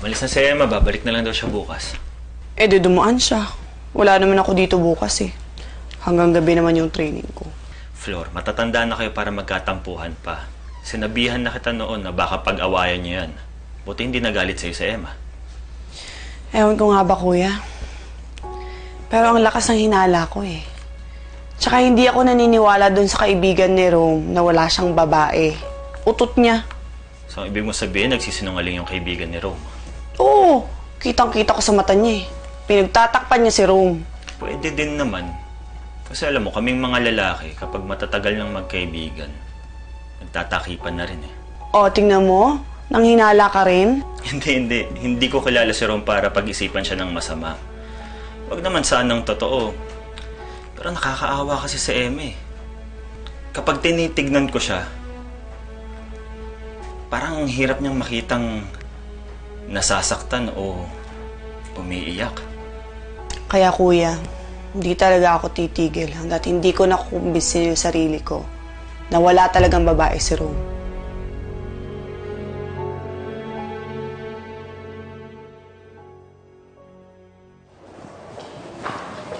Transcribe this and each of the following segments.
Umalis na si Emma, babalik na lang daw siya bukas. Eh di dumaan siya. Wala naman ako dito bukas eh. Hanggang gabi naman yung training ko. Flor, matatanda na kayo para magkatampuhan pa. Sinabihan na kita noon na baka pag-awayan niyo yan. Buti hindi nagalit sa'yo si Emma. Ewan ko nga ba, kuya. Pero ang lakas ng hinala ko eh. Tsaka hindi ako naniniwala dun sa kaibigan ni Rome na wala siyang babae. Utot niya. So, ang ibig mo sabihin, nagsisinungaling yung kaibigan ni Rome? Oo, kitang-kita ko sa mata niya eh. Pinagtatakpan niya si Rome. Pwede din naman. Kasi alam mo, kaming mga lalaki, kapag matatagal ng magkaibigan, nagtatakipan na rin eh. O, tingnan mo. Nanghinala ka rin? Hindi. Hindi ko kilala si Rome para pag-isipan siya ng masama. Wag naman sanang totoo. Pero nakakaawa kasi si Emma eh. Kapag tinitignan ko siya, parang ang hirap niyang makitang nasasaktan o umiiyak. Kaya kuya, hindi talaga ako titigil hanggat hindi ko nakukumbisin yung sarili ko na wala talagang babae si Rome.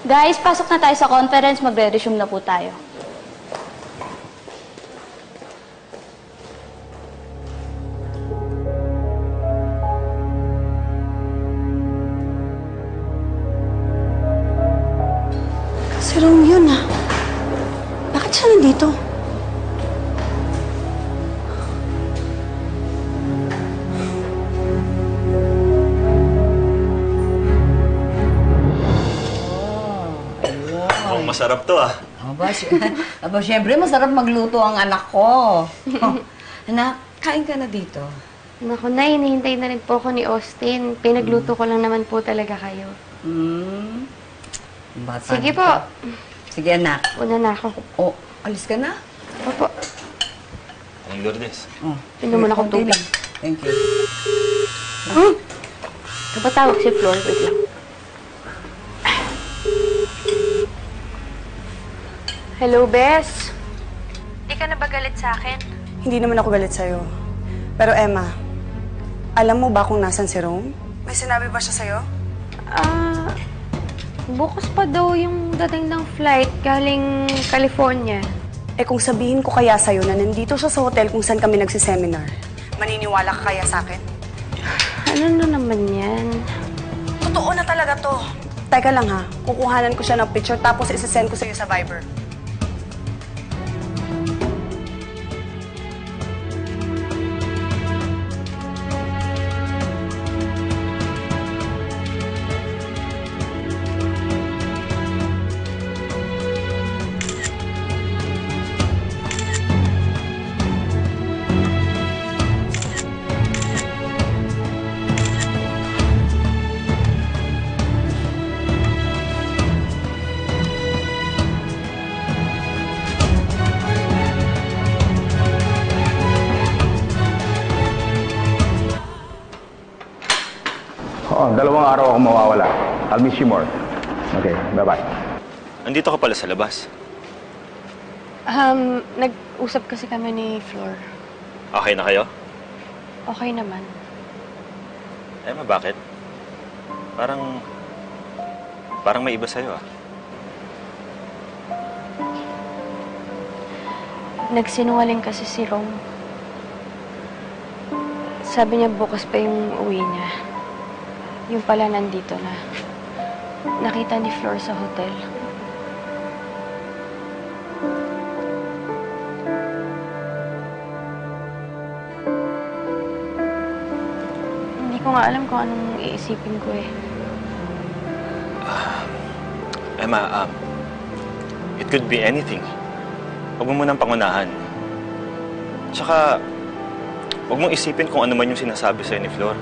Guys, pasok na tayo sa conference. Magre-resume na po tayo. Si Rome yun ah. Bakit siya nandito? Masarap to ah. Aba, syempre masarap magluto ang anak ko. Anak, kain ka na dito. Naku, Nay, hinihintay na rin po ako ni Austin. Pinagluto ko lang naman po talaga kayo. Bata Sige ka. po. Sige, anak. Una na ako. Oh, alis ka na? Opo. Anong Lourdes? Pinom mo na akong tubig. Thank you. Kapatawag si Flor. Wait lang. Hello, Bes. Di ka na ba galit sa akin? Hindi naman ako galit sa'yo. Pero Emma, alam mo ba kung nasan si Rome? May sinabi ba siya sa'yo? Bukas pa daw yung dating ng flight galing California. Eh kung sabihin ko kaya sa'yo na nandito siya sa hotel kung saan kami nagsiseminar, maniniwala ka kaya sa akin? Ano na naman yan? Totoo na talaga to. Teka lang ha, kukuhanan ko siya ng picture tapos isisend ko sa'yo sa Viber. Oo, 2 araw ako mawawala. I'll miss you more. Okay, bye-bye. Nandito ka pala sa labas. Nag-usap kasi kami ni Flor. Okay na kayo? Okay naman. Emma, bakit? Parang may iba sa'yo ah. Nagsinungaling kasi si Rome. Sabi niya bukas pa yung uwi niya. Yung pala nandito na. Nakita ni Flor sa hotel. Hindi ko nga alam kung anong iisipin ko eh. Emma, it could be anything. Huwag mo munang pangunahan. Tsaka, huwag mong isipin kung ano man yung sinasabi sa'yo ni Flor.